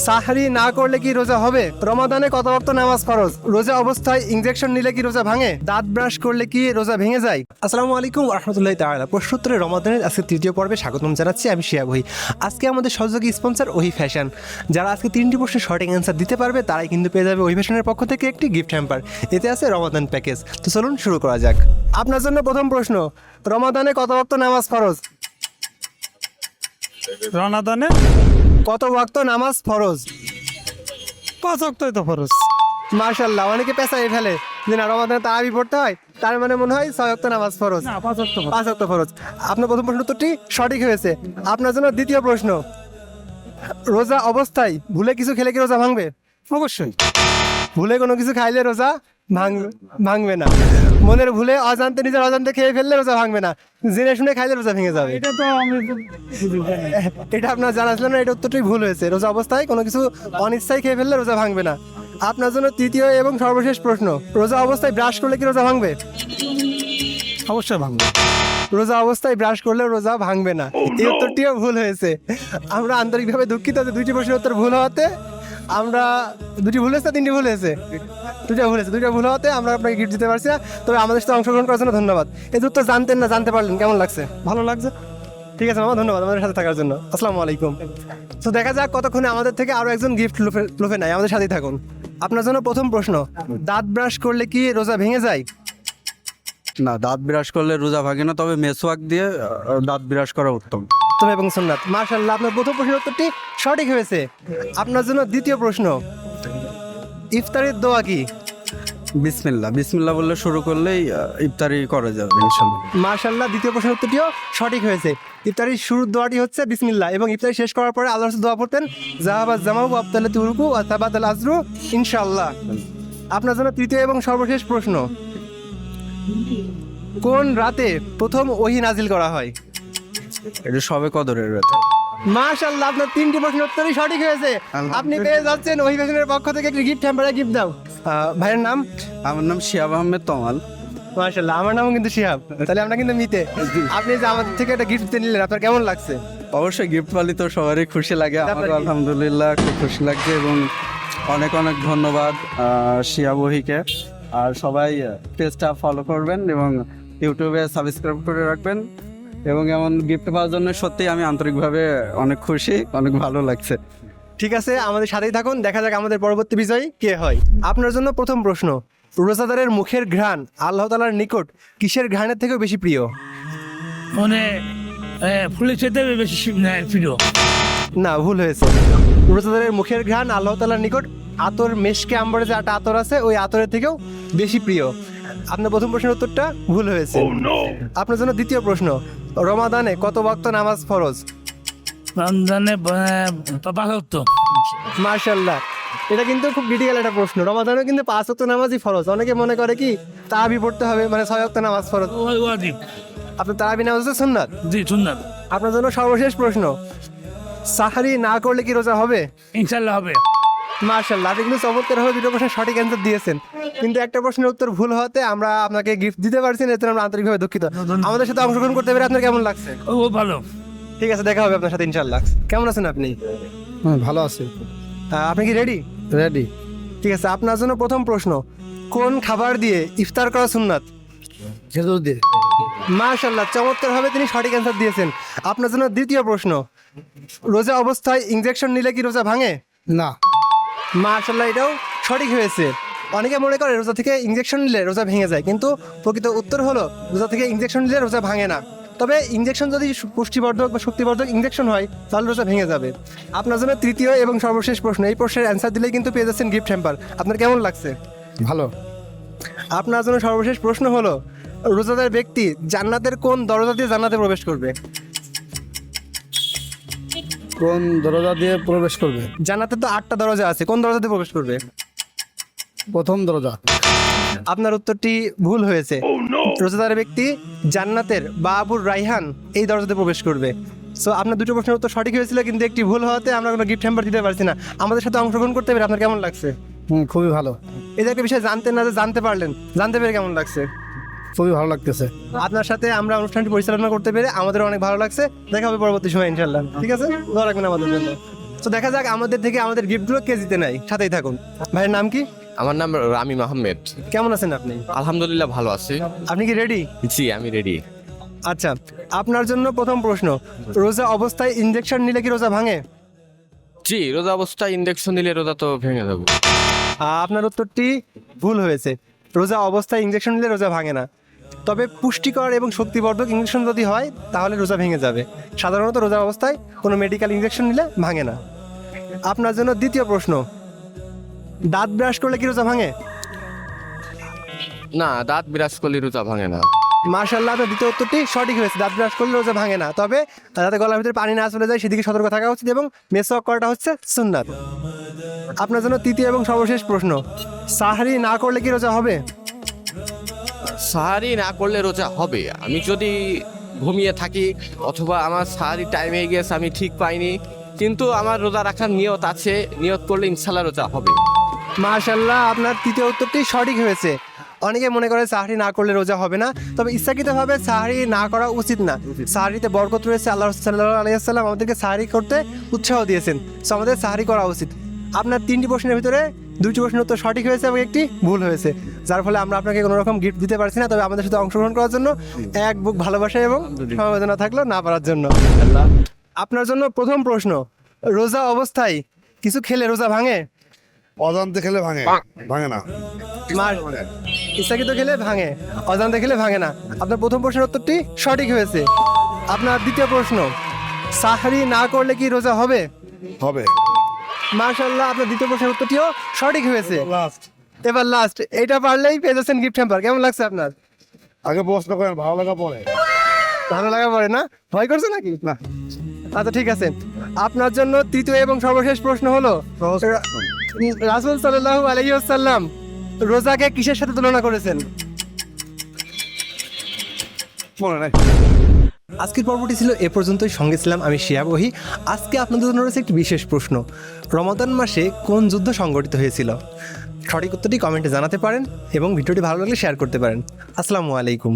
সাহরি না করলে কি রোজা হবে? রমাদানে কত ওয়াক্ত নামাজ ফরজ? রোজা অবস্থায় ইনজেকশন নিলে কি রোজা ভাঙে? দাঁত ব্রাশ করলে কি রোজা ভেঙে যায়? আসসালামু আলাইকুম ওয়া রাহমাতুল্লাহি তাআলা। প্রশ্নোত্তরে রমাদানের আজকে তৃতীয় পর্বে স্বাগতম জানাচ্ছি, আমি শিহাব ওহি। আজকে আমাদের সহযোগী স্পন্সর ওহি ফ্যাশন। যারা আজকে 3টি প্রশ্নের সঠিক অ্যান্সার দিতে পারবে তারাই কিন্তু পেয়ে যাবে ওহি ফ্যাশনের পক্ষ থেকে একটি গিফট হ্যাম্পার। এতে আছে রমাদান প্যাকেজ। তো চলুন শুরু করা যাক। আপনার জন্য প্রথম প্রশ্ন, রমাদানে কত ওয়াক্ত নামাজ ফরজ? রমাদানে কত ওয়াক্ত নামাজ ফরজ? 5 ওয়াক্তই তো ফরজ। মাশাআল্লাহ, অনেকে পেঁচাই ফেলে যে না রমাদানে তারাবি পড়তে হয়, তার মানে মনে হয় 6 ওয়াক্ত নামাজ ফরজ। না 5 ওয়াক্ত ফরজ। 5 ওয়াক্ত ফরজ। আপনার প্রথম প্রশ্ন উত্তরটি সঠিক হয়েছে। আপনার জন্য দ্বিতীয় প্রশ্ন, রোজা অবস্থায় ভুলে কিছু খেলে কি রোজা ভাঙবে? অবশ্যই। ভুলে কোনো কিছু খাইলে রোজা ভাঙবে না। মনের ভুলে অজান্তে নিজের অজান্তে খেয়ে ফেললে রোজা ভাঙবে না, জেনে শুনে খাইলে রোজা ভেঙে যাবে। এটা তো আমি বুঝি না। এটা আপনার জানা ছিল না, এটা উত্তরটাই ভুল হয়েছে। রোজা অবস্থায় কোনো কিছু অনিচ্ছায় খেয়ে ফেললে রোজা ভাঙবে না। আপনার জন্য তৃতীয় এবং সর্বশেষ প্রশ্ন, রোজা অবস্থায় ব্রাশ করলে কি রোজা ভাঙবে? অবশ্যই ভাঙবে। রোজা অবস্থায় ব্রাশ করলে রোজা ভাঙবে না, এই উত্তরটিও ভুল হয়েছে। আমরা আন্তরিকভাবে দুঃখিত যে দুইটি প্রশ্নের উত্তর ভুল হওয়াতে আমরা দুটি ভুল হয়েছে, 3টি ভুল হয়েছে, দুইটা ভুল হওয়াতে আমরা আপনাকে গিফট দিতে পারছি না। তবে আমাদের সাথে অংশগ্রহণ করার জন্য ধন্যবাদ। এই উত্তর জানতেন না, জানতে পারলেন, কেমন লাগছে? ভালো লাগছে। ঠিক আছে মামা, ধন্যবাদ আমাদের সাথে থাকার জন্য। আসসালামু আলাইকুম। তো দেখা যাক কতক্ষণে আমাদের থেকে আরো একজন গিফট লুফে নেয়। আমাদের সাথেই থাকুন। আপনার জন্য প্রথম প্রশ্ন, দাঁত ব্রাশ করলে কি রোজা ভেঙে যায়? না, দাঁত ব্রাশ করলে রোজা ভাঙে না, তবে মেসওয়াক দিয়ে দাঁত ব্রাশ করা উত্তম। তবে এবং সুন্নাত। মাশাআল্লাহ, আপনার প্রথম প্রশ্নের উত্তরটি সঠিক হয়েছে। আপনার জন্য দ্বিতীয় প্রশ্ন, ইফতারের দোয়া কি? বিসমিল্লাহ বিসমিল্লাহ বললে শুরু করলেই ইফতারি করা যাবে ইনশাল্লাহ। মাশাআল্লাহ, দ্বিতীয় প্রশ্নের উত্তরটিও সঠিক হয়েছে। ইফতারির শুরুর দোয়াটি হচ্ছে বিসমিল্লাহ, এবং ইফতারি শেষ করার পরে আল্লাহর কাছে দোয়া পড়তেন, জাহাবাজ জামাউ আবতালে তুরুকু ওয়া তাবাদাল আজরু ইনশাআল্লাহ। আপনার জন্য তৃতীয় এবং সর্বশেষ প্রশ্ন, কোন রাতে প্রথম ওহী নাজিল করা হয়? এটা সবে কদরের রাতে। মাশাআল্লাহ, আপনার 3টি প্রশ্নের উত্তরই সঠিক হয়েছে। আপনি পেয়ে যাচ্ছেন ওহী ফ্যাশনের পক্ষ থেকে একটি গিফট হ্যাম্পার। গিফট দাও। ভাইয়ের নাম? আমার নাম শিহাব আহমেদ তমাল। মাশাআল্লাহ, আমার নামও কিন্তু শিহাব। তাহলে আমরা কিন্তু মিতে। আপনি যে আমাদের থেকে একটা গিফট নিলেন, আপনার কেমন লাগছে? অবশ্যই গিফট পালি তো সবারই খুশি লাগে, আমারও আলহামদুলিল্লাহ খুব খুশি লাগছে, এবং অনেক অনেক ধন্যবাদ শিহাব ওহিকে। আর সবাই পেজটা ফলো করবেন এবং ইউটিউবে সাবস্ক্রাইব করে রাখবেন, এবং এমন গিফট পাওয়ার জন্য সত্যিই আমি আন্তরিকভাবে অনেক খুশি, অনেক ভালো লাগছে। ঠিক আছে, আমাদের সাথেই থাকুন, দেখা যাক আমাদের পরবর্তী বিজয়ী কে হয়। আপনার জন্য প্রথম প্রশ্ন, রোজাদারের মুখের ঘ্রাণ আল্লাহ তাআলার নিকট কিসের ঘ্রাণের থেকেও বেশি প্রিয়? মানে ফুলের চেতে বেশি প্রিয়। না, ভুল হয়েছে। রোজাদারের মুখের ঘ্রাণ আল্লাহ তাআলার নিকট আতর, মেশকে আম্বরে যে একটা আতর আছে, ওই আতরের থেকেও বেশি প্রিয়। আপনার প্রথম প্রশ্নের উত্তরটা ভুল হয়েছে। আপনার জন্য দ্বিতীয় প্রশ্ন, রমাদানে কত ওয়াক্ত নামাজ ফরজ? রমজানে 5 ওয়াক্ত। মাশাআল্লাহ, এটা কিন্তু খুব ক্রিটিক্যাল একটা প্রশ্ন। রমাদানে কিন্তু 5 ওয়াক্ত নামাজই ফরজ। অনেকে মনে করে কি তারাবি পড়তে হবে, মানে 6 ওয়াক্ত নামাজ ফরজ। ওয়াজিব। আপনার তারাবি নামাজ হচ্ছে সুন্নাত। জি সুন্নাত। আপনার জন্য সর্বশেষ প্রশ্ন, সাহরি না করলে কি রোজা হবে? ইনশাআল্লাহ হবে। মাশাআল্লাহ, আপনি কিন্তু চমৎকারভাবে দুটো প্রশ্নের সঠিক অ্যান্সার দিয়েছেন, কিন্তু একটা প্রশ্নের উত্তর ভুল হওয়াতে আমরা আপনাকে গিফট দিতে পারছি না। এতে আমরা আন্তরিকভাবে দুঃখিত। আমাদের সাথে অংশগ্রহণ করতে পেরে আপনার কেমন লাগছে? ও ভালো। ঠিক আছে, দেখা হবে আপনার সাথে ইনশাআল্লাহ। কেমন আছেন আপনি? ভালো আছি। আপনি কি রেডি? রেডি। ঠিক আছে, আপনার জন্য প্রথম প্রশ্ন, কোন খাবার দিয়ে ইফতার করা সুন্নাত? খেজুর দিয়ে। মাশাআল্লাহ, চমৎকারভাবে তিনি সঠিক অ্যান্সার দিয়েছেন। আপনার জন্য দ্বিতীয় প্রশ্ন, রোজা অবস্থায় ইনজেকশন নিলে কি রোজা ভাঙে? না। মাশাআল্লাহ, এটাও সঠিক হয়েছে। অনেকে মনে করে রোজা থেকে ইনজেকশন নিলে রোজা ভেঙে যায়, কিন্তু প্রকৃত উত্তর হলো রোজা থেকে ইনজেকশন নিলে রোজা ভাঙে না। তবে ইনজেকশন যদি পুষ্টিবর্ধক বা শক্তিবর্ধক ইনজেকশন হয় তাহলে রোজা ভেঙে যাবে। আপনার জন্য তৃতীয় এবং সর্বশেষ প্রশ্ন, এই প্রশ্নের অ্যান্সার দিলেই কিন্তু পেয়ে যাচ্ছেন গিফট হ্যাম্পার। আপনার কেমন লাগছে? ভালো। আপনার জন্য সর্বশেষ প্রশ্ন হলো, রোজাদার ব্যক্তি জান্নাতের কোন দরজা দিয়ে জান্নাতে প্রবেশ করবে? কোন দরজা দিয়ে প্রবেশ করবে? জান্নাতে তো 8টা দরজা আছে, কোন দরজা দিয়ে প্রবেশ করবে? প্রথম দরজা। আপনার উত্তরটি ভুল হয়েছে। রোজাদার ব্যক্তি জান্নাতের বাবুর রাইহান এই দরজাতে প্রবেশ করবে। সো আপনার দুটো প্রশ্নের উত্তর সঠিক হয়েছিল, কিন্তু একটি ভুল হওয়াতে আমরা কোনো গিফট হ্যাম্পার দিতে পারছি না। আমাদের সাথে অংশগ্রহণ করতে পেরে আপনার কেমন লাগছে? খুবই ভালো। এই যে একটা বিষয় জানতেন না, যে জানতে পারলেন, জানতে পেরে কেমন লাগছে? খুবই ভালো লাগতেছে। আপনার সাথে আমরা অনুষ্ঠানটি পরিচালনা করতে পেরে আমাদের অনেক ভালো লাগছে। দেখা হবে পরবর্তী সময় ইনশাআল্লাহ। ঠিক আছে, দোয়া রাখবেন আমাদের জন্য। তো দেখা যাক আমাদের থেকে আমাদের গিফটগুলো কে জিতে নেয়। সাথেই থাকুন। ভাইয়ের নাম কি? আমার নাম রামিম আহমেদ। কেমন আছেন আপনি? আলহামদুলিল্লাহ ভালো আছি। আপনি কি রেডি? জি আমি রেডি। আচ্ছা, আপনার জন্য প্রথম প্রশ্ন, রোজা অবস্থায় ইনজেকশন নিলে কি রোজা ভাঙে? জি, রোজা অবস্থায় ইনজেকশন নিলে রোজা তো ভেঙে যাবে। আপনার উত্তরটি ভুল হয়েছে। রোজা অবস্থায় ইনজেকশন নিলে রোজা ভাঙে না। তবে পুষ্টিকর এবং শক্তিবর্ধক ইনজেকশন যদি হয় তাহলে রোজা ভেঙে যাবে। সাধারণত রোজা অবস্থায় কোনো মেডিকেল ইনজেকশন নিলে ভাঙে না। আপনার জন্য দ্বিতীয় প্রশ্ন, দাঁত ব্রাশ করলে কি রোজা ভাঙে? না, দাঁত বিরাজ করলে রোজা ভাঙে না। মার্শাল্লাহ, আপনার দ্বিতীয় উত্তরটি সঠিক হয়েছে। দাঁত ব্রাশ করলে রোজা ভাঙে না, তবে যাতে গলার ভিতরে পানি না চলে যায় সেদিকে সতর্ক থাকা উচিত এবং মেসওয়াক করাটা হচ্ছে সুন্নাত। আপনার জন্য তৃতীয় এবং সর্বশেষ প্রশ্ন, সাহরি না করলে কি রোজা হবে? সাহারি না করলে রোজা হবে। আমি যদি ঘুমিয়ে থাকি অথবা আমার সাহারি টাইম হয়ে গেছে, আমি ঠিক পাইনি, কিন্তু আমার রোজা রাখার নিয়ত আছে, নিয়ত করলে ইনশাল্লাহ রোজা হবে। মাশাল্লাহ, আপনার তৃতীয় উত্তরটি সঠিক হয়েছে। অনেকে মনে করে সাহরি না করলে রোজা হবে না, তবে ইচ্ছাকৃতভাবে সাহরি না করা উচিত না। সাহরিতে বরকত রয়েছে। আল্লাহ সাল্লাল্লাহু আলাইহি ওয়াসাল্লাম আমাদেরকে সাহরি করতে উৎসাহ দিয়েছেন, সো আমাদের সাহরি করা উচিত। আপনার 3টি প্রশ্নের ভিতরে 2টি প্রশ্নের উত্তর সঠিক হয়েছে এবং একটি ভুল হয়েছে, যার ফলে আমরা আপনাকে কোনো রকম গিফট দিতে পারছি না। তবে আমাদের সাথে অংশগ্রহণ করার জন্য এক বুক ভালোবাসা এবং সমবেদনা থাকলো না পারার জন্য। আপনার জন্য প্রথম প্রশ্ন, রোজা অবস্থায় কিছু খেলে রোজা ভাঙে? অজান্তে খেলে ভাঙে, ভাঙে না। মার ইচ্ছাকৃত খেলে ভাঙে, অজান্তে খেলে ভাঙে না। আপনার প্রথম প্রশ্নের উত্তরটি সঠিক হয়েছে। আপনার দ্বিতীয় প্রশ্ন, সাহরি না করলে কি রোজা হবে? হবে। মাশাআল্লাহ, আপনার দ্বিতীয় প্রশ্নের উত্তরটিও সঠিক হয়েছে। লাস্ট, এবার লাস্ট, এটা পারলেই পেয়ে যাচ্ছেন গিফট হ্যাম্পার। কেমন লাগছে আপনার? আগে প্রশ্ন করেন, ভালো লাগা পরে। ভালো লাগা পড়ে না? ভয় করছে নাকি? না। আচ্ছা ঠিক আছে। আপনার জন্য তৃতীয় এবং সর্বশেষ প্রশ্ন হলো, রাসূল সাল্লাল্লাহু আলাইহি ওয়াসাল্লাম রোজাকে কিসের সাথে তুলনা করেছেন? মনে নাই। আজকের পর্বটি ছিল এ পর্যন্তই। সঙ্গে ছিলাম আমি শিহাব ওহি। আজকে আপনাদের জন্য রয়েছে একটি বিশেষ প্রশ্ন, রমাদান মাসে কোন যুদ্ধ সংঘটিত হয়েছিল? সঠিক উত্তরটি কমেন্টে জানাতে পারেন এবং ভিডিওটি ভালো লাগলে শেয়ার করতে পারেন। আসসালামু আলাইকুম।